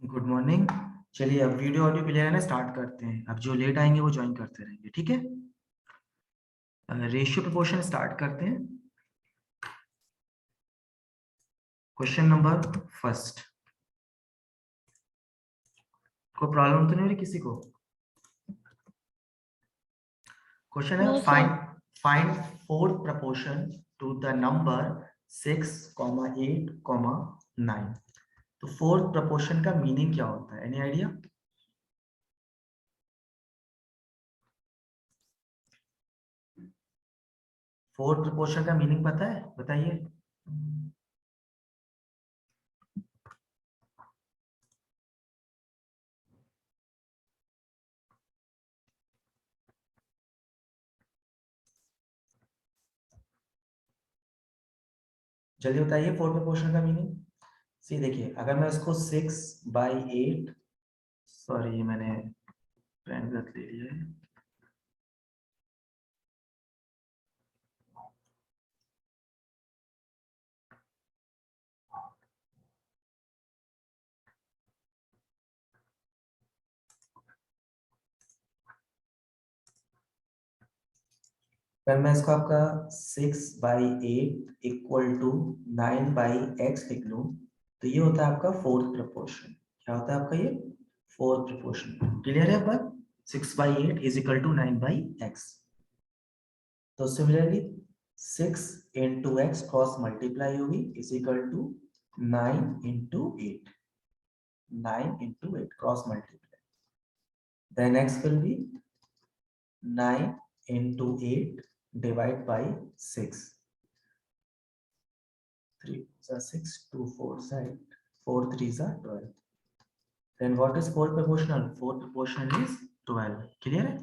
Good morning. चलिए अब video audio clear है ना, स्टार्ट करते हैं। अब जो लेट आएंगे वो ज्वाइन करते रहेंगे, ठीक है। रेशियो प्रोपोर्शन स्टार्ट करते हैं। Question number first. कोई प्रॉब्लम तो नहीं हो रही किसी को? क्वेश्चन है No, sir. Find find fourth proportion to the number 6,8,9। तो फोर्थ प्रपोर्शन का मीनिंग क्या होता है? Any idea? फोर्थ प्रपोर्शन का मीनिंग पता है? बताइए। जल्दी बताइए फोर्थ प्रपोर्शन का मीनिंग। सी देखिए, अगर मैं इसको 6/8, सॉरी मैंने पेन गलत ले लिया है। अगर मैं इसको आपका 6/8 इक्वल टू 9/x लिख लूं, तो ये होता है आपका फोर्थ प्रपोर्शन। क्या होता है आपका ये? Fourth proportion. क्लियर है बात? 6/8 इज इक्वल टू 9/x। तो similarly 6 into x cross multiply होगी is equal to 9 into 8 cross multiply. Then x will be 9 into 8 divide by 6. 3 is 6, 2 4 is 8, 4 3 is 12. Then what is 4 proportional? 4 proportional is 12. Clear है?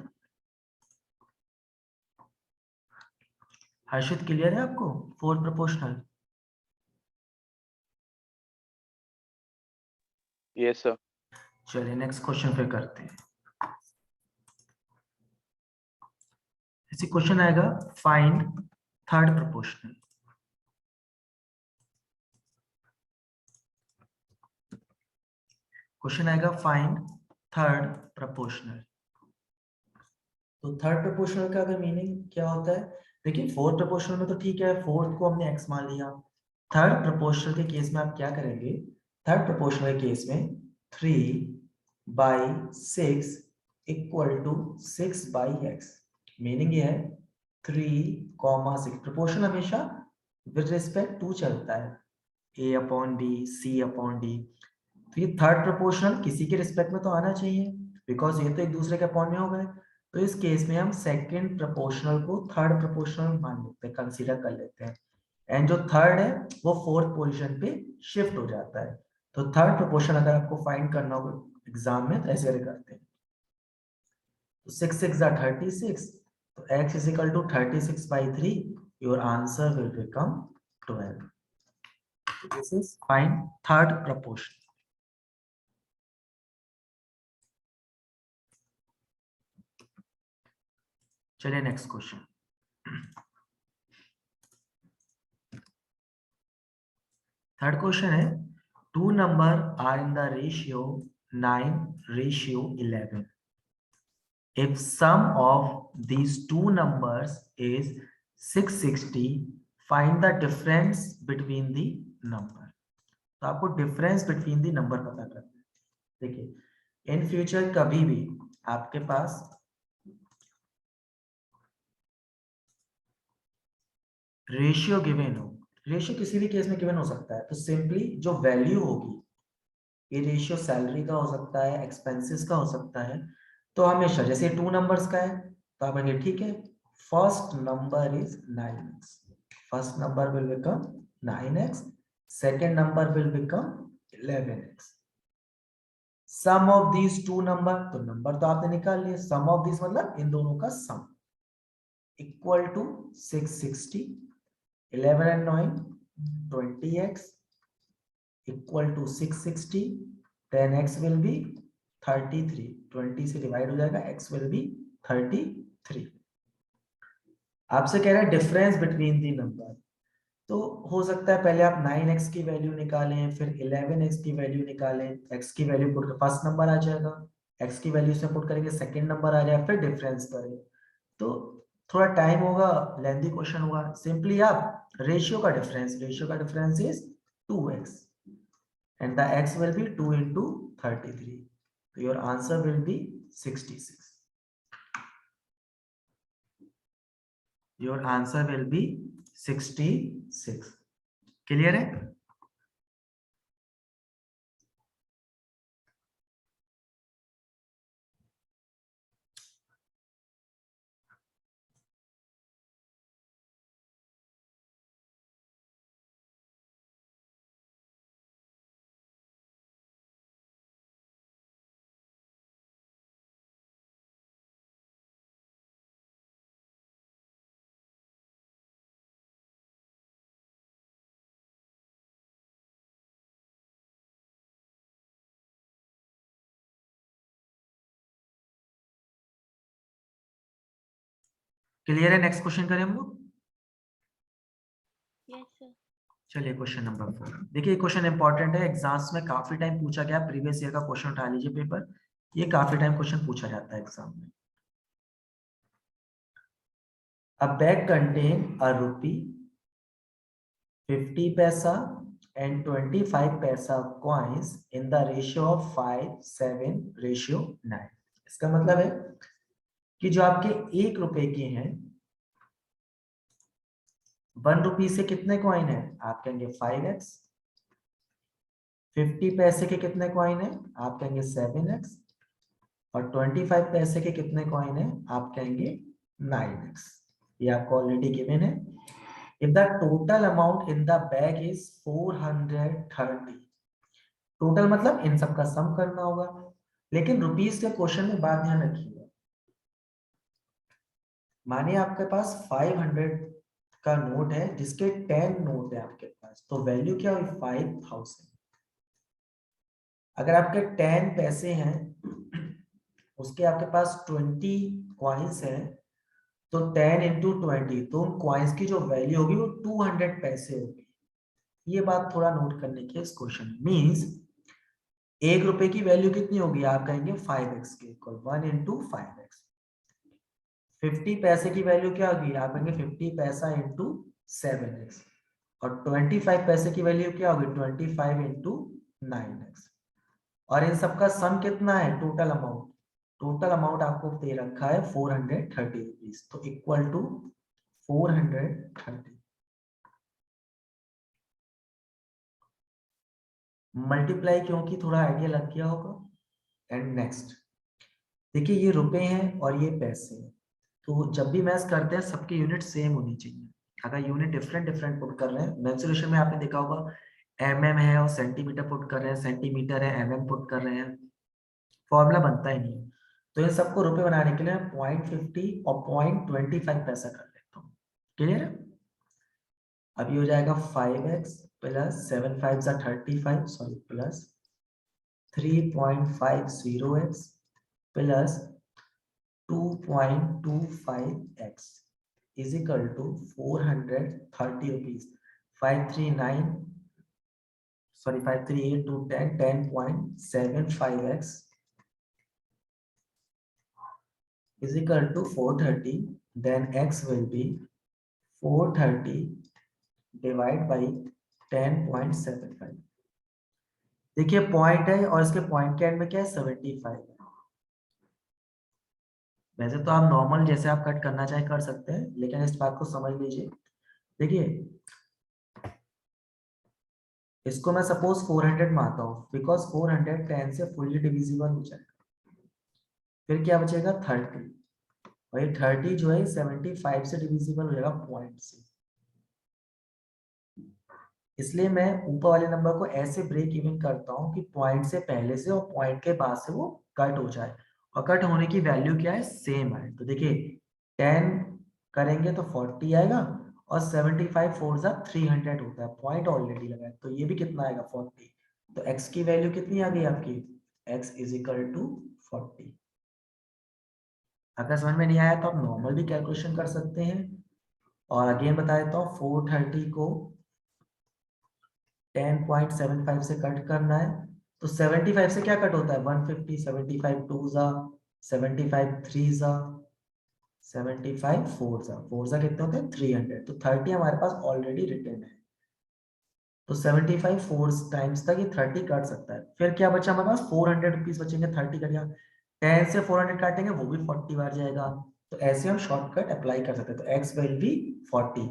हर्षित clear है आपको 4 proportional? Yes, sir. चलिए next question फिर करते हैं। ऐसे question आएगा फाइंड थर्ड proportional। क्वेश्चन आएगा फाइंड थर्ड proportional। तो थर्ड प्रोपोर्शनल का अगर मीनिंग क्या होता है? देखिए फोर्थ प्रोपोर्शनल में तो ठीक है, फोर्थ को हमने x मान लिया। थर्ड प्रोपोर्शनल के केस में आप क्या करेंगे? थर्ड प्रोपोर्शनल के केस में 3/6 इक्वल टू 6/x। मीनिंग ये है 3,6। प्रोपोर्शन हमेशा विद रिस्पेक्ट टू चलता है, a/d, c/d। तो ये थर्ड प्रोपोर्शनल किसी के रिस्पेक्ट में तो आना चाहिए, बिकॉज ये तो एक दूसरे के अपॉन में हो गए। तो इस केस में हम सेकंड प्रोपोर्शनल को थर्ड प्रोपोर्शनल मान लेते हैं, कंसीडर कर लेते हैं। एंड जो थर्ड है वो फोर्थ पोजीशन पे शिफ्ट हो जाता है। तो थर्ड प्रोपोर्शन अगर आपको फाइंड करना हो एग्जाम में तो ऐसे करते हैं। तो 6 6 36, तो x is equal to 36/3। Your answer will become 12। This is find third proportion. चलिए नेक्स्ट क्वेश्चन। थर्ड क्वेश्चन है two number are in the ratio 9:11। If sum of these two numbers is 660, find the difference between the number। तो आपको difference between the number पता करना है। देखिए in future कभी भी आपके पास रेशियो गिवन हो, रेशियो किसी भी केस में गिवन हो सकता है, तो सिंपली जो वैल्यू होगी, ये रेशियो सैलरी का हो सकता है, एक्सपेंसेस का हो सकता है। तो हमेशा जैसे 2 नंबर्स का है तो आप कहेंगे ठीक है, first number is 9x, first number will become 9x, second number will become 11x। Sum of these two number, तो नंबर तो आपने निकाल लिए, सम ऑफ दीज मतलब इन दोनों का sum, equal to 660, 11 and 9 20x equal to 660, then x will be 33, 20 से डिवाइड हो जाएगा, x will be 33। आपसे कह रहा है डिफरेंस बिटवीन दी नंबर, तो हो सकता है पहले आप 9x की वैल्यू निकालें, फिर 11x की वैल्यू निकालें, x की वैल्यू पुट कर फर्स्ट नंबर आ जाएगा, x की वैल्यू से पुट करेंगे सेकंड नंबर आ जाएगा, फिर डिफरेंस करें। तो थोड़ा टाइम होगा, लेंथी क्वेश्चन होगा। सिंपली आप रेशियो का difference is 2x and the x will be 2 into 33. So your answer will be 66. Your answer will be 66. Clear है? क्लियर है? नेक्स्ट क्वेश्चन करें हम लोग। Yes sir. चलिए क्वेश्चन नंबर 4 देखिए, क्वेश्चन इंपॉर्टेंट है, एग्जाम्स में काफी टाइम पूछा गया, प्रीवियस ईयर का क्वेश्चन उठा लीजिए पेपर, ये काफी टाइम क्वेश्चन पूछा जाता है एग्जाम में। A bag contain a rupee, 50 paisa and 25 paisa coins in the ratio of 5:7:9। इसका मतलब है कि जो आपके 1 रुपए के हैं, 1 रुपी से कितने कॉइन है? आप कहेंगे 5x। 50 पैसे के कितने कॉइन है? आप कहेंगे 7x। और 25 पैसे के कितने कॉइन है? आप कहेंगे 9x। ये आपको ऑलरेडी गिवन है। If the total amount in the bag is 430, total मतलब इन सब का सम करना होगा। लेकिन रुपीस के क्वेश्चन में बात ध्यान रखिएगा, मानिए आपके पास 500 का नोट है जिसके 10 नोट है आपके पास, तो वैल्यू क्या हुई? 5000। अगर आपके 10 पैसे हैं, उसके आपके पास 20 कॉइन्स हैं, तो 10 इंटू 20, तो उन कॉइन्स की जो वैल्यू होगी वो 200 पैसे होगी। ये बात थोड़ा नोट करने की है इस क्वेश्चन। मीन्स 1 रुपए की वैल्यू कितनी होगी? आप कहेंगे 5x के इक्वल 1 इंटू 5x। 50 पैसे की वैल्यू क्या होगी? आप कहेंगे 50 पैसा इंटू 7x। और 25 पैसे की वैल्यू क्या होगी? 25 इंटू 9x। और इन सबका सम कितना है? टोटल अमाउंट, टोटल अमाउंट आपको दे रखा है 430 रुपीज, तो इक्वल टू 430 मल्टीप्लाई, क्योंकि थोड़ा आइडिया लग गया होगा। एंड नेक्स्ट देखिए, ये रुपए हैं और ये पैसे हैं, तो जब भी मैथ करते हैं सबकी यूनिट सेम होनी चाहिए। अगर यूनिट डिफरेंट डिफरेंट पुट कर रहे हैं, मेंसुरेशन में आपने देखा होगा एमएम है और सेंटीमीटर पुट कर रहे हैं, सेंटीमीटर है एमएम पुट कर रहे हैं, फॉर्मूला बनता ही नहीं। तो इन सबको रुपए बनाने के लिए 0.50 और 0.25 पैसा कर लेता हूँ। क्लियर है? अभी हो जाएगा 5x plus 7 5 35, sorry, plus 3.50x plus 2.25x is equal to 430 rupees। 539, sorry, 538 to 10, 10.75x is equal to 430, then x will be 430 divided by 10.75। देखिए पॉइंट है और इसके पॉइंट के एंड में क्या है? 75 है। वैसे तो आप नॉर्मल जैसे आप कट करना चाहे कर सकते हैं, लेकिन इस बात को समझ लीजिए। देखिए इसको मैं सपोज 400 मानता हूँ, बिकॉज 400 10 से फुल्ली डिविजिबल हो जाएगा। फिर क्या बचेगा? 30, और ये 30 जो है 75 से डिविजिबल हो जाएगा पॉइंट से। इसलिए मैं ऊपर वाले नंबर को ऐसे ब्रेक इवन करता हूँ कि पॉइंट से पहले से और पॉइंट के बाद से वो कट हो जाए, और कट होने की वैल्यू क्या है? सेम आए। तो देखिए 10 करेंगे तो 40 आएगा, और 75 4 जा 300 होता है, पॉइंट ऑलरेडी लगा है, तो ये भी कितना आएगा? 40। तो x की वैल्यू कितनी आ गई आपकी? x is equal to 40। अगर समझ में नहीं आया तो आप नॉर्मल भी कैलकुलेशन कर सकते हैं। और अगेन बता देता हूँ, 430 को 10.75 से कट करना है, तो 75 से क्या कट होता है 150, 75 टू जा 75 थ्री जा 75 फोर जा कितने होते हैं 300, तो 30 हमारे पास ऑलरेडी रिटर्न है, तो 75 फोर टाइम्स तक ये 30 काट सकता है। फिर क्या बचा हमारे पास 400 रुपीज बचेंगे, 30 कट गया, 10 से 400 काटेंगे वो भी 40 बार जाएगा, तो ऐसे हम शॉर्टकट अप्लाई कर सकते हैं। तो x विल बी 40,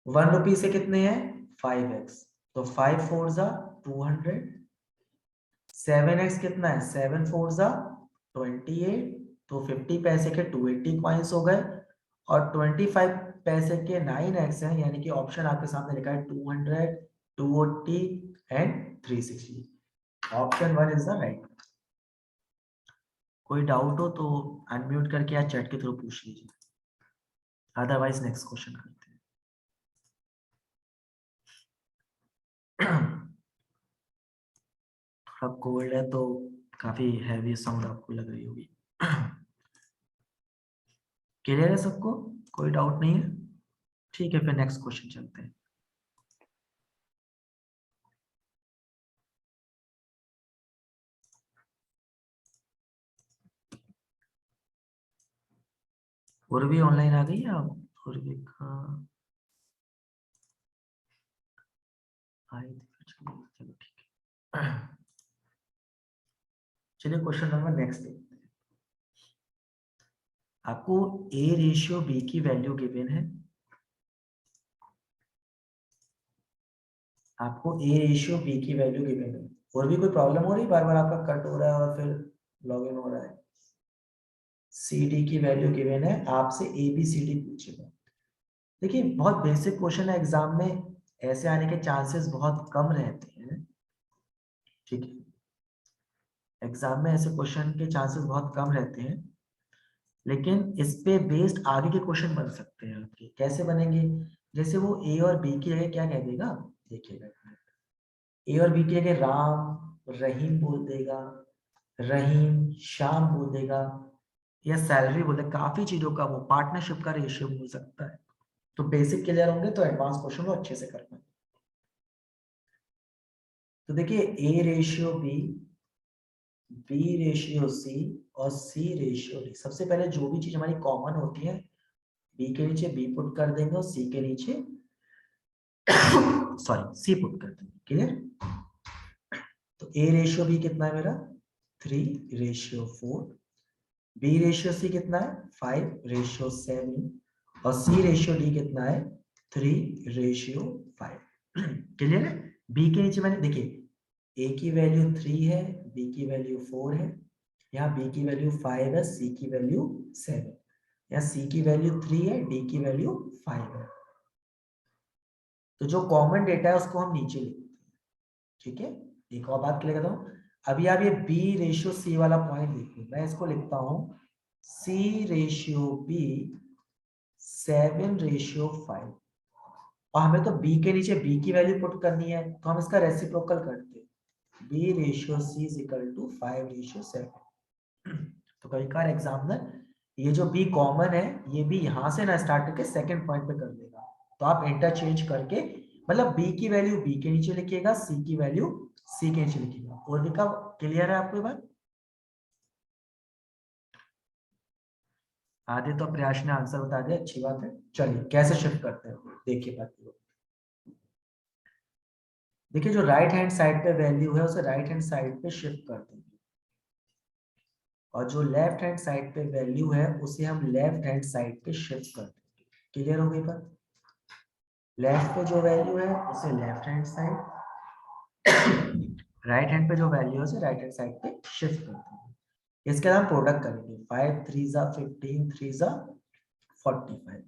1 रुपी से कितने हैं 5x, तो 5 फोर जा 200, 7x कितना है 7 फोर जा 28, तो 50 पैसे के 280 कॉइन्स हो गए, और 25 पैसे के 9x हैं, यानी कि ऑप्शन आपके सामने लिखा है 200, 280 and 360। Option 1 is the right. कोई डाउट हो तो अनम्यूट करके या चैट के थ्रू पूछ लीजिए, अदरवाइज नेक्स्ट क्वेश्चन करते हैं। थोड़ा कोल्ड है तो काफी हैवी साउंड आपको लग रही होगी। क्लियर है सबको, कोई डाउट नहीं है? ठीक है, फिर नेक्स्ट क्वेश्चन चलते हैं। और भी ऑनलाइन आ गई है आप और भी आई थी, चलो ठीक है। चलिए क्वेश्चन नंबर नेक्स्ट देखते हैं। आपको ए रेशियो बी की वैल्यू गिवन है, आपको ए रेशियो बी की वैल्यू गिवन है, और भी कोई प्रॉब्लम हो रही है, बार बार आपका कट हो रहा है और फिर लॉगिन हो रहा है। सी डी की वैल्यू गिवन है, आपसे ए बी सी डी पूछेगा। देखिए बहुत बेसिक क्वेश्चन है, एग्जाम में ऐसे आने के चांसेस बहुत कम रहते हैं, ठीक है, एग्जाम में ऐसे क्वेश्चन के चांसेस बहुत कम रहते हैं, लेकिन इस पे बेस्ड आगे के क्वेश्चन बन सकते हैं आपके। कैसे बनेंगे, जैसे वो ए और बी की जगह क्या कह देगा, देखिएगा, ए और बी की जगह राम रहीम बोल देगा, रहीम श्याम बोल देगा, या सैलरी बोल देगा, काफी चीजों का वो पार्टनरशिप का रेशियो बोल सकता है। तो बेसिक क्लियर होंगे तो एडवांस क्वेश्चन को अच्छे से करना। तो देखिए a ratio b, b ratio c और सी रेशियो डी। सबसे पहले जो भी चीज हमारी कॉमन होती है, बी के नीचे बी पुट कर देंगे और सी के नीचे सॉरी सी पुट कर देंगे। क्लियर? तो ए रेशियो बी कितना है मेरा 3:4, बी रेशियो सी कितना है 5:7, और सी रेशियो डी कितना है 3:5। क्लियर है? बी के नीचे मैंने देखिए ए की वैल्यू 3 है, बी की वैल्यू 4 है, यहाँ बी की वैल्यू 5 है, सी की वैल्यू 7, यहाँ सी की वैल्यू 3 है, डी की वैल्यू 5 है। तो जो कॉमन डेटा है उसको हम नीचे लिखते हैं, ठीक है। एक और बात क्लियर करता हूँ, अभी आप ये बी रेशियो सी वाला पॉइंट देखिए, मैं इसको लिखता हूँ सी रेशियो बी 7:5, और हमें तो बी के नीचे बी की वैल्यू पुट करनी है, तो हम इसका रेसिप्रोकल करते हैं, b ratio c is equal to 5:7। तो कई बार एग्जामिनर ये जो बी कॉमन है ये भी यहां से ना स्टार्ट करके सेकंड पॉइंट पे कर देगा, तो आप इंटरचेंज करके मतलब बी की वैल्यू बी के नीचे लिखिएगा, सी की वैल्यू सी के नीचे लिखिएगा। और भी का क्लियर है आपको ये बात? आधे तो प्रयास ने आंसर बता दिया, अच्छी बात है। चलिए कैसे शिफ्ट करते हैं देखिए बात को। देखिए जो राइट हैंड साइड पे वैल्यू है उसे राइट हैंड साइड पे शिफ्ट कर देंगे, और जो लेफ्ट हैंड साइड पे वैल्यू है उसे हम लेफ्ट हैंड साइड पे शिफ्ट कर देंगे। क्लियर हो गई बात? लेफ्ट पे जो वैल्यू है उसे left hand side, right hand पे जो वैल्यू है उसे राइट हैंड साइड पे शिफ्ट कर देंगे। इसके बाद हम प्रोडक्ट करेंगे, 5 3 जा 15, 3 जा 45।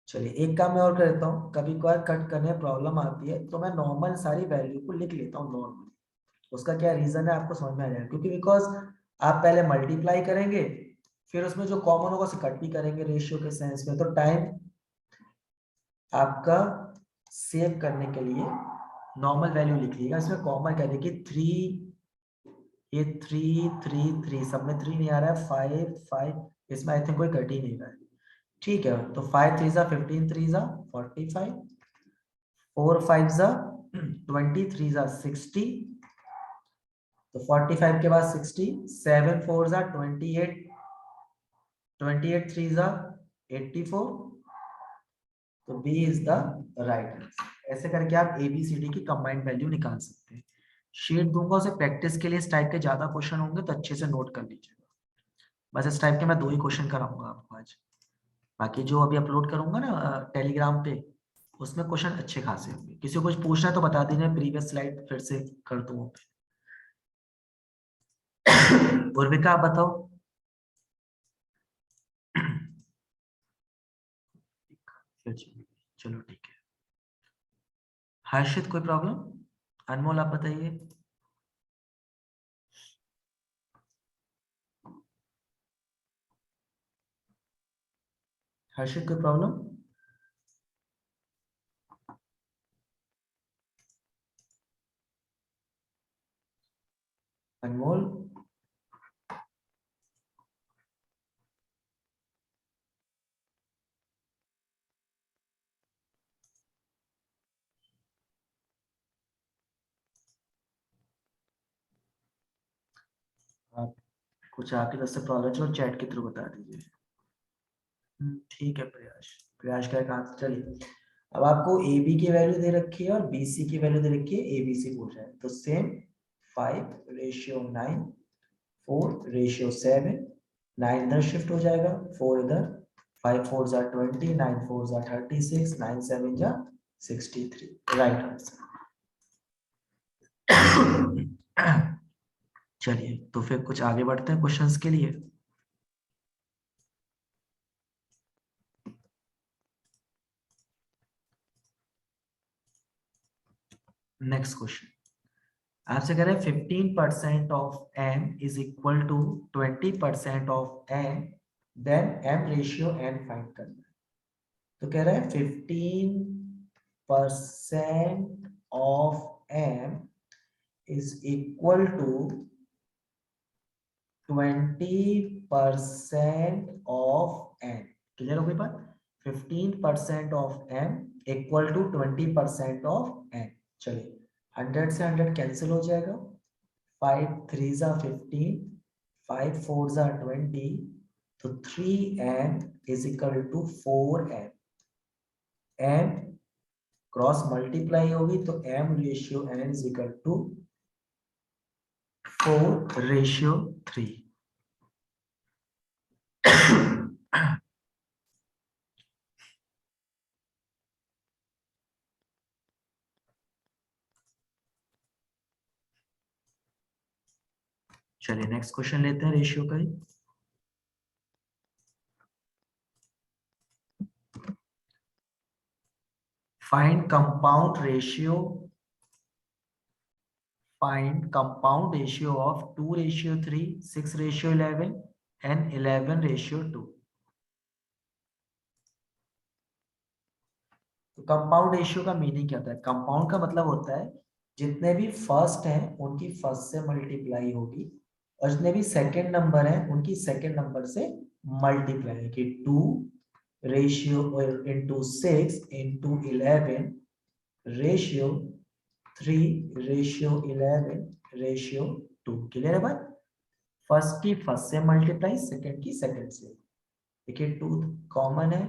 चलिए एक काम मैं और कर देता हूँ, कभी कभार कट करने में प्रॉब्लम आती है तो मैं नॉर्मल सारी वैल्यू को लिख लेता हूँ नॉर्मल। उसका क्या रीजन है आपको समझ में आ जाएगा, क्योंकि बिकॉज आप पहले मल्टीप्लाई करेंगे फिर उसमें जो कॉमन होगा उसे कट भी करेंगे रेशियो के सेंस में, तो टाइम आपका सेव करने के लिए नॉर्मल वैल्यू लिख लीजिएगा। इसमें कॉमन क्या देखिए 3, ये 3 सब में 3 नहीं आ रहा है, 5 इसमें आई थिंक कोई कट ही नहीं रहा है, ठीक है। तो 5 3 जा 15, 3 जा 45, 4 5 जा 20, 3 जा 60, तो 45 के बाद 60, 7 4 जा 28, 28 3 जा 84, तो b is the right answer. ऐसे करके आप ABCD की कंबाइंड वैल्यू निकाल सकते हैं। शीट दूंगा उसे प्रैक्टिस के लिए, इस टाइप के ज्यादा क्वेश्चन होंगे तो अच्छे से नोट कर लीजिएगा। बस इस टाइप के मैं 2 ही क्वेश्चन कराऊंगा आपको आज, बाकी जो अभी अपलोड करूंगा ना टेलीग्राम पे, उसमें क्वेश्चन अच्छे खासे होंगे। किसी को कुछ पूछना है तो बता दीजिए, प्रीवियस स्लाइड फिर से कर दूं। उर्विका आप बताओ। चलो ठीक है। हर्षित कोई प्रॉब्लम? अनमोल आप बताइए। हर्षित कोई प्रॉब्लम? अनमोल? आप कुछ आपकी तरफ से प्रॉब्लम जो चैट के थ्रू बता दीजिए। ठीक है प्रियाश, प्रियाश का एक आंसर। चलिए अब आपको AB की वैल्यू दे रखी है और BC की वैल्यू दे रखी है, ABC पूछ रहा है, तो सेम 5:9, 4:7, 9 इधर शिफ्ट हो जाएगा, 4 इधर, 5 4 जा 20, 9 4 जा 36, 9 7 जा 63, राइट आंसर। चलिए तो फिर कुछ आगे बढ़ते हैं क्वेश्चंस के लिए। नेक्स्ट क्वेश्चन आपसे कह रहे हैं 15% of m is equal to 20% of m, then m ratio n find करना है। तो कह रहा है 15% of m is equal to 20% of n। Clear हो गई बात? 15% of m equal to 20% of n। चलिए 100 से 100 कैंसिल हो जाएगा, 5 3 जा 15, 5 4 जा 20, तो 3m is equal to 4m। m cross multiply होगी तो m ratio n is equal to 4:3। चलिए नेक्स्ट क्वेश्चन लेते हैं रेशियो का ही। Find compound ratio, find compound ratio of 2:3, 6:11 and 11:2। तो कंपाउंड रेशियो का मीनिंग क्या होता है? कंपाउंड का मतलब होता है जितने भी फर्स्ट हैं उनकी फर्स्ट से मल्टीप्लाई होगी, और जितने भी सेकंड नंबर हैं उनकी सेकंड नंबर से मल्टीप्लाई कि 2 ratio into 6 into 11 ratio 3:11:2। Clear है बात? फर्स्ट की फर्स्ट से मल्टीप्लाई, सेकंड की सेकंड से। देखिए 2 कॉमन है,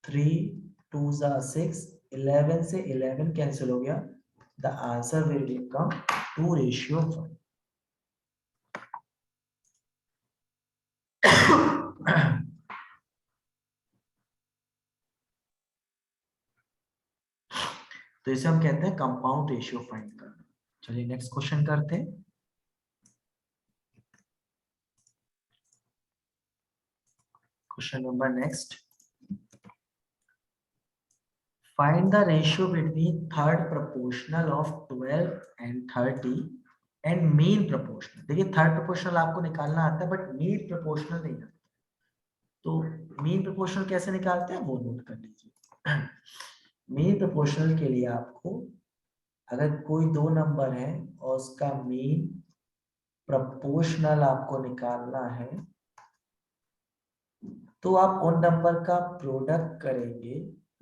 3 2 जा 6, 11 से 11 कैंसिल हो गया, द आंसर विल बिकम 2:1। तो इसे हम कहते हैं कंपाउंड रेशियो फाइंड करना। चलिए नेक्स्ट क्वेश्चन करते हैं। Question number next, find the ratio between third proportional of 12 and 30 and mean proportional. देखिए थर्ड प्रोपोर्शनल आपको निकालना आता है बट मीन प्रोपोर्शनल नहीं आता। तो मीन प्रोपोर्शनल कैसे निकालते हैं वो नोट कर लीजिए। मीन प्रोपोर्शनल के लिए आपको, अगर कोई दो नंबर है और उसका मीन प्रोपोर्शनल आपको निकालना है, तो आप उन नंबर का प्रोडक्ट करेंगे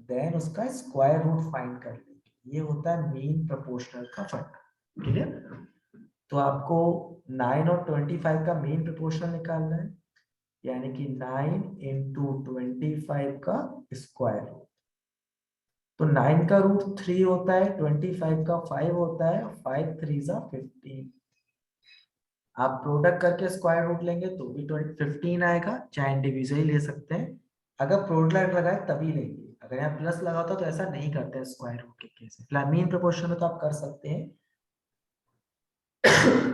देन उसका स्क्वायर रूट फाइंड कर लेंगे। ये होता है मीन प्रोपोर्शनल का फंडा। क्लियर? तो आपको 9 और 25 का मीन प्रोपोर्शनल निकालना है, यानी कि 9 इंटू 25 का स्क्वायर रूट। तो 9 का रूट 3 होता है, 25 का 5 होता है, 5 3 जा 15। आप प्रोडक्ट करके स्क्वायर रूट लेंगे तो भी 15 आएगा, चाहे इंडिविजुअली ले सकते हैं। अगर प्रोडक्ट लगाए तभी लेंगे, अगर यहाँ प्लस लगा होता तो ऐसा नहीं करते हैं स्क्वायर रूट के केस में। मीन प्रोपोर्शनल में तो आप कर सकते हैं।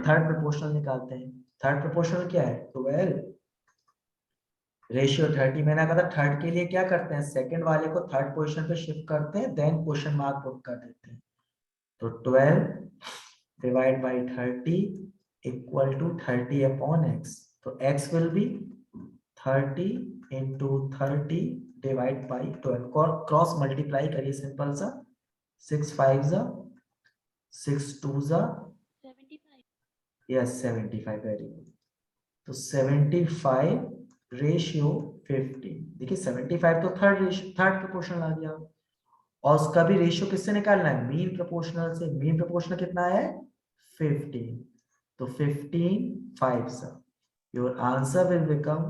थर्ड प्रोपोर्शनल निकालते हैं। थर्ड प्रोपोर्शनल क्या है? 12 रेशियो 30। मैंने कहा था थर्ड के लिए क्या करते हैं, सेकंड वाले को थर्ड पोजीशन पे शिफ्ट करते हैं, देन क्वेश्चन मार्क पुट कर देते हैं। तो 12 divide by 30 equal to 30 upon x. तो x will be 30 into 30 divide by 12। Cross multiply करिए सिंपल सा, 6 5 जा 6 2 जा 75। Yes 75, very good. तो 75 रेशियो 50। देखिए 75 तो थर्ड प्रोपोर्शनल आ गया, और उसका भी रेशियो किससे निकालना है? मीन प्रोपोर्शनल से। मीन प्रोपोर्शनल कितना है? 15। तो 15 5 your answer will become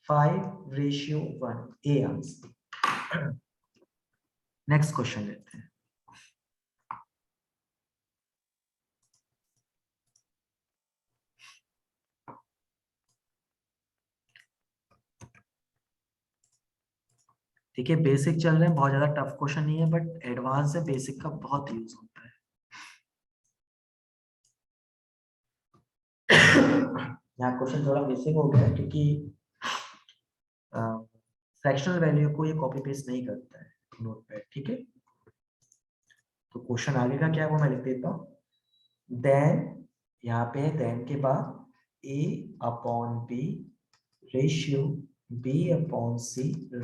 5:1। A answer. Next question लेते हैं। देखिए बेसिक चल रहे हैं, बहुत ज्यादा टफ क्वेश्चन नहीं है, बट एडवांस है, बेसिक का बहुत यूज होता है। यहाँ क्वेश्चन थोड़ा मिसिंग हो गया क्योंकि फ्रैक्शनल वैल्यू को ये कॉपी पेस्ट नहीं करता है नोट पैड, ठीक है। तो क्वेश्चन आगे का क्या है वो मैं लिख देता हूँ। देन, यहाँ पे है देन के बाद a upon b ratio b upon c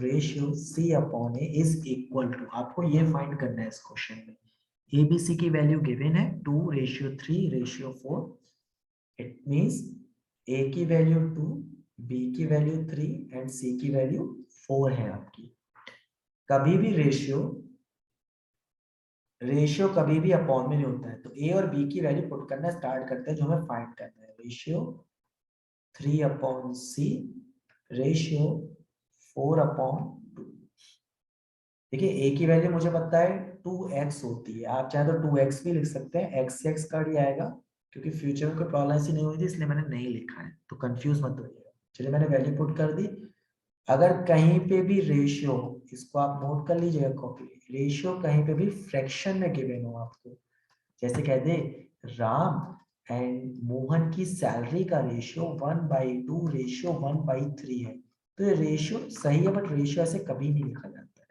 ratio c upon a is equal to, आपको ये फाइंड करना है इस क्वेश्चन में। a b c की वैल्यू गिवन है 2:3:4। इट मींस a की वैल्यू 2, b की वैल्यू 3 एंड c की वैल्यू 4 है आपकी। कभी भी रेशियो कभी भी अपॉन में नहीं होता है, तो a और b की वैल्यू पुट करना स्टार्ट करते हैं, जो हमें फाइंड करना है। Ratio 3 upon c ratio 4 upon 2। देखिए a की वैल्यू मुझे पता है 2x होती है, आप चाहे तो 2x भी लिख सकते हैं, x से x कट ही आएगा, क्योंकि फ्यूचर में कोई प्रॉब्लम ऐसी नहीं हुई थी इसलिए मैंने नहीं लिखा है, तो कंफ्यूज मत होइएगा। चलिए मैंने वैल्यू पुट कर दी। अगर कहीं पे भी रेशियो, इसको आप नोट कर लीजिएगा कॉपी, रेशियो कहीं पे भी फ्रैक्शन में गिवन हो आपको, जैसे कह दे राम एंड मोहन की सैलरी का रेशियो 1/2 रेशियो 1/3 है, तो ये रेशियो सही है, बट रेशियो ऐसे कभी नहीं लिखा जाता है।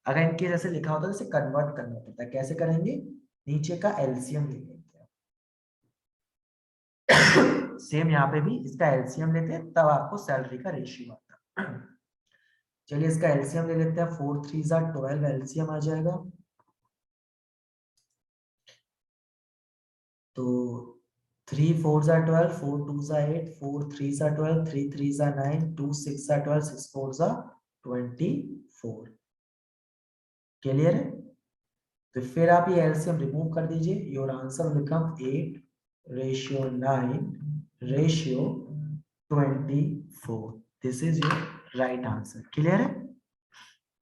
अगर इनके जैसे लिखा होता है तो इसे कन्वर्ट करना पड़ता है। कैसे करेंगे? नीचे का एलसीएम ले लेते हैं। सेम यहाँ पे भी इसका एलसीएम लेते हैं, तब आपको सैलरी का रेशियो आता है। चलिए इसका एलसीएम ले लेते हैं, 4 3 जा 12 एलसीएम आ जाएगा। तो 3 4 जा 12, 4 2 जा 8, 4 3 जा 12, 3 3 जा 9, 2 6 जा 12, 6 4 जा 24। क्लियर है? तो फिर आप ये एलसीएम रिमूव कर दीजिए, your answer become 8:9:24। This is your right answer. Clear है?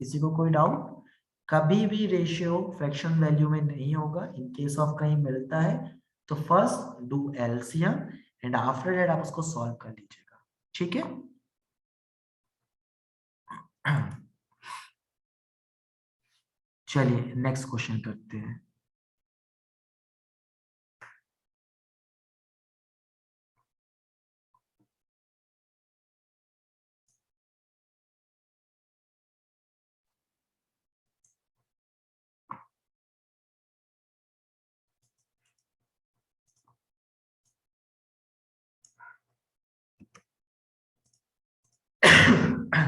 किसी को कोई डाउट? कभी भी रेशियो फ्रैक्शन वैल्यू में नहीं होगा, इन केस ऑफ कहीं मिलता है तो first do LCM and after that आप उसको सॉल्व कर लीजिएगा, ठीक है। चलिए नेक्स्ट क्वेश्चन करते हैं।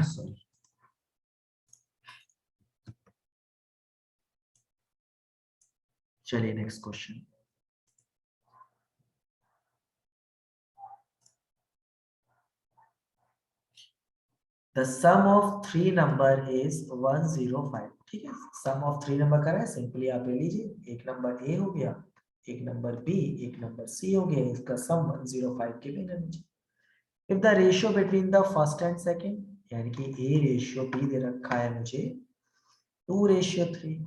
सॉरी, चलिए next question. The sum of three number is 105। ठीक है, सम ऑफ थ्री नंबर कर रहा है, सिंपली आप ले लीजिए, एक नंबर ए हो गया, एक नंबर बी, एक नंबर सी हो गया, इसका सम 105 के लेना मुझे। If the ratio between the first and second, यानी कि ए रेशियो बी दे रखा है मुझे 2:3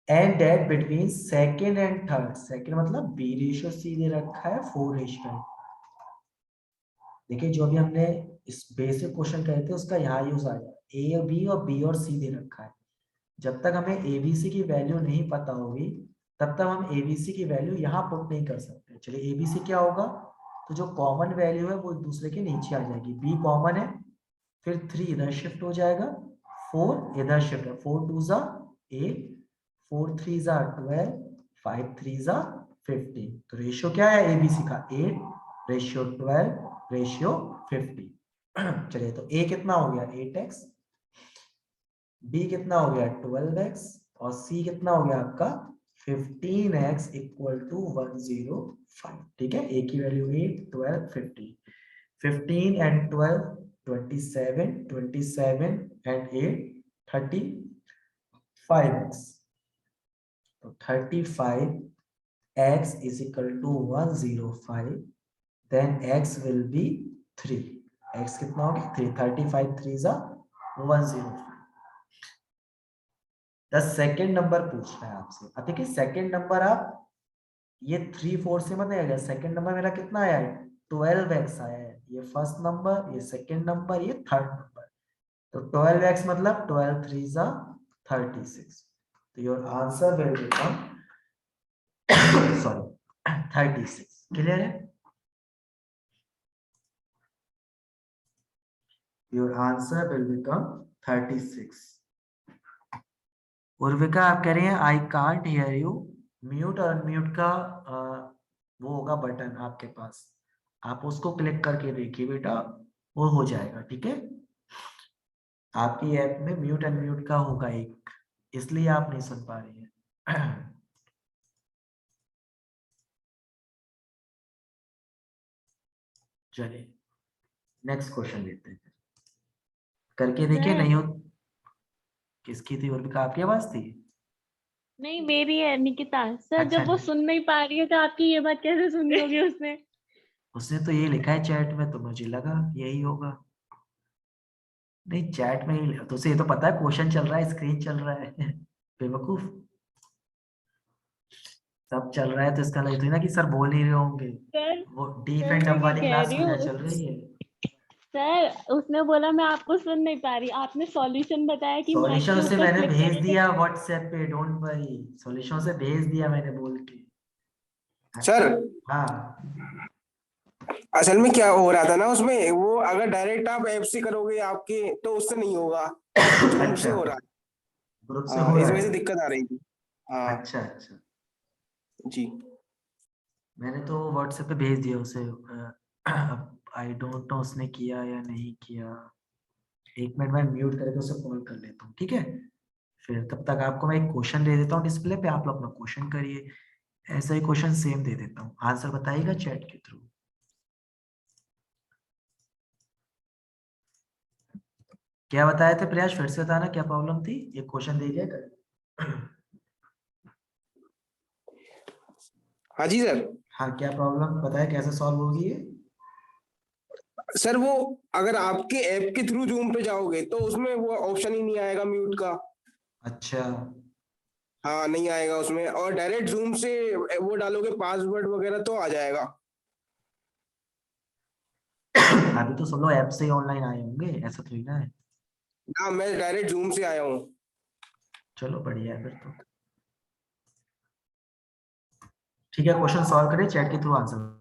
and that between second and third, second मतलब बी रेशियो सी दे रखा है 4:8। देखिए जो भी हमने इस बेसिक क्वेश्चन कहे थे उसका यहाँ यूज आया, ए और बी और बी और सी दे रखा है। जब तक हमें एबीसी की वैल्यू नहीं पता होगी तब तक हम एबीसी की वैल्यू यहाँ पुट नहीं कर सकते। चलिए एबीसी क्या होगा, तो जो कॉमन वैल्यू है वो एक दूसरे के नीचे आ जाएगी, बी कॉमन है, फिर 3 इधर शिफ्ट हो जाएगा, 4 इधर शिफ्ट है, 4 2 जा 8, 4 3 जा 12, 5 3 जा 15। तो रेशियो क्या है एबीसी का 8:12:15। चलिए तो ए कितना हो गया 8x, बी कितना हो गया 12x, और सी कितना हो गया आपका 15x इक्वल टू 105। ठीक है, ए की वैल्यू 8 12 15, 15 एंड 12 27, 27 एंड 8 35x। तो 35x is equal to 105, then x will be 3। x कितना हो गया 3, 35 3 जा 105। द सेकेंड नंबर पूछ रहा है आपसे। अब देखिए सेकेंड नंबर आप ये 3 4 से मत आएगा, सेकेंड नंबर मेरा कितना आया है 12x आया है, ये फर्स्ट नंबर, ये सेकेंड नंबर, ये थर्ड नंबर। तो 12x मतलब 12 3 जा 36। तो your answer will become sorry 36। Clear है, योर आंसर विल बिकम 36। उर्विका आप कह रही हैं I can't hear you. Mute और अनम्यूट का वो होगा बटन आपके पास, आप उसको क्लिक करके देखिए बेटा, वो हो जाएगा। ठीक है, आपकी ऐप में म्यूट अनम्यूट का होगा एक, इसलिए आप नहीं सुन पा रही है। चलिए नेक्स्ट क्वेश्चन लेते हैं, करके देखिए सर नहीं हो। किसकी थी उर्विका, आपकी आवाज थी? नहीं, मेरी है निकिता। सर अच्छा, जब वो सुन नहीं पा रही है तो आपकी ये बात कैसे सुनी होगी उसने? उसने तो ये लिखा है चैट में, तो मुझे लगा यही होगा। नहीं चैट में ही तो उसे ये तो पता है क्वेश्चन चल रहा है, स्क्रीन चल रहा है। बेवकूफ, सब चल रहा है तो इसका नहीं थोड़ी ना कि सर बोल ही रहे होंगे। सर वो डीप सर एंड मैं डम क्या वाली कह क्लास रही में हूँ, चल रही है। सर उसने बोला मैं आपको सुन नहीं पा रही, आपने सॉल्यूशन बताया कि माइक सॉल्यूशन के उसे ऊपर मैंने क्लिक भेज करेंगे। दिया व्हाट्सएप पे, डोंट वरी, सॉल्यूशन से भेज दिया मैंने बोल के। सर हाँ असल में क्या हो रहा था ना उसमें, वो अगर डायरेक्ट आप ऐप से करोगे आपके तो उससे नहीं होगा, वो जूम से अच्छा, हो रहा ग्रुप है। से हाँ, हो इस रहा वजह से है। दिक्कत आ रही थी। हाँ अच्छा अच्छा, जी। मैंने तो व्हाट्सएप पे भेज दिया उसे। आई डोंट नो उसने किया या नहीं किया। एक मिनट मैं म्यूट करके उसे कॉल कर लेता हूँ, ठीक है? फिर तब तक आपको मैं एक क्वेश्चन दे देता हूँ डिस्प्ले पे, आप लोग अपना क्वेश्चन करिए। ऐसा ही क्वेश्चन सेम दे देता हूँ, आंसर बताइएगा चैट के थ्रू। क्या बताए थे प्रयास, फिर से बताना क्या प्रॉब्लम थी, एक क्वेश्चन दे दिया कर। हाँ जी सर। हाँ क्या प्रॉब्लम बताए, कैसे सॉल्व होगी ये? सर वो अगर आपके ऐप के थ्रू जूम पे जाओगे तो उसमें वो ऑप्शन ही नहीं आएगा म्यूट का। अच्छा, हाँ नहीं आएगा उसमें, और डायरेक्ट जूम से वो डालोगे पासवर्ड वगैरह तो आ जाएगा। अभी तो सब लोग ऐप से ही ऑनलाइन आए होंगे, ऐसा थोड़ी ना है। हाँ मैं डायरेक्ट जूम से आया हूँ। चलो बढ़िया है फिर तो। ठीक है, क्वेश्चन सॉल्व करें चैट के थ्रू आंसर।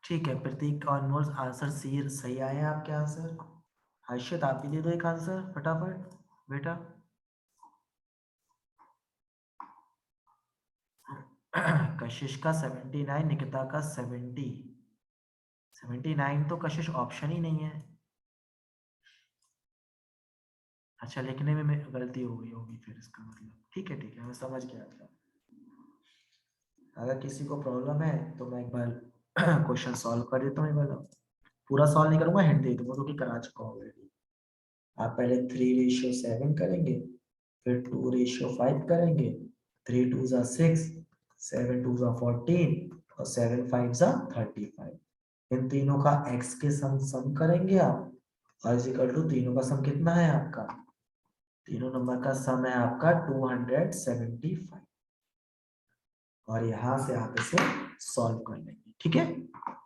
ठीक है प्रतीक ऑलमोस्ट आंसर सी सही आए हैं आपके आंसर। हर्षित आप भी दे दो एक आंसर फटाफट बेटा। कशिश का 79, निकिता का 70। 79 तो कशिश ऑप्शन ही नहीं है। अच्छा लिखने में गलती हो गई होगी फिर इसका मतलब। ठीक है मैं समझ गया था। अगर किसी को प्रॉब्लम है तो मैं एक बार क्वेश्चन सॉल्व कर देता हूँ। एक बार पूरा सॉल्व नहीं करूंगा, हिंट दे दूंगा क्योंकि करा चुका हूँ ऑलरेडी। आप पहले 3:7 करेंगे, फिर 2:5 करेंगे। 3 2 जा 6, 7 2 जा 14 और 7 5 जा 35। इन तीनों का x के सम करेंगे आप, और इज इक्वल टू तीनों का सम कितना है आपका, तीनों नंबर का सम है आपका 275। और यहां से आप इसे सॉल्व कर लेंगे। ठीक है,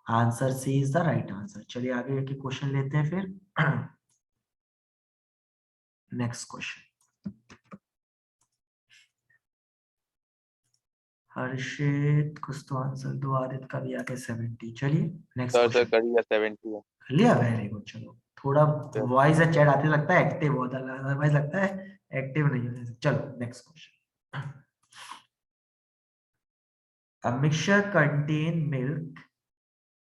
answer c is the right answer. चलिए आगे के क्वेश्चन लेते हैं फिर। Next question. हर्षित कुछ तो आंसर दो, आदित्य का भी आगे 70। चलिए नेक्स्ट सर क्वेश्चन कर लिया 70 है। कर लिया, वेरी गुड। चलो थोड़ा वॉइस है चैट आते लगता है एक्टिव बहुत, अदरवाइज लगता है एक्टिव नहीं है। चलो next question. A mixture contain milk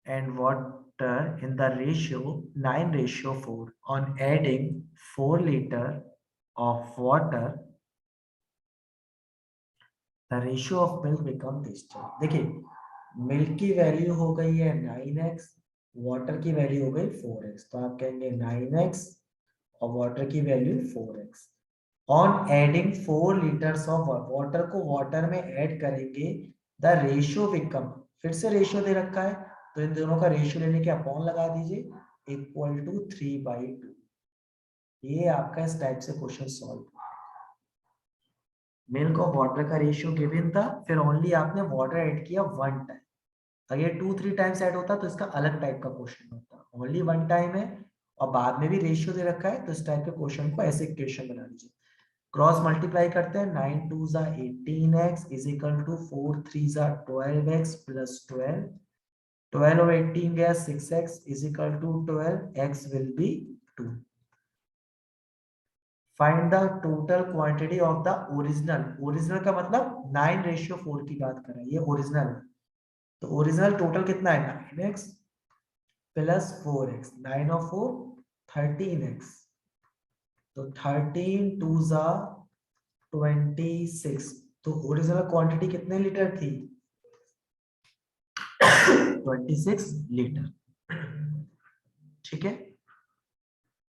and water in the ratio 9:4. On adding 4 liter of water, the ratio of milk become this. देखिए मिल्क की वैल्यू हो गई है 9x, वाटर की वैल्यू हो गई 4x, तो आप कहेंगे 9x और वाटर की value 4x। On adding 4 litres of water को वाटर में ऐड करेंगे, द रेशियो बिकम, फिर से रेशियो दे रखा है तो इन दोनों का रेशियो लेने के अपॉन लगा दीजिए इक्वल टू 3/2। ये आपका इस टाइप से क्वेश्चन सॉल्व। मिल्क और वाटर का रेशियो गिवन था, फिर ओनली आपने वाटर ऐड किया 1 टाइम। अगर 2-3 टाइम्स ऐड होता तो इसका अलग टाइप का क्वेश्चन होता, ओनली 1 टाइम है और बाद में भी रेशियो दे रखा है, तो इस टाइप के क्वेश्चन को ऐसे इक्वेशन बना लीजिए। क्रॉस मल्टीप्लाई करते हैं, 9 2 जा 18x इज इक्वल टू 4 3 जा 12x प्लस 12। 12 और 18 गया 6x is equal to 12, x will be 2। Find the total quantity of the original. Original का मतलब 9:4 की बात कर रहे हैं, ये ओरिजिनल है। तो ओरिजिनल टोटल कितना है 9x प्लस 4x, 9 और 4 13x, तो 13 2 जा 26। तो ओरिजिनल क्वांटिटी कितने लीटर थी 26 लीटर। ठीक है,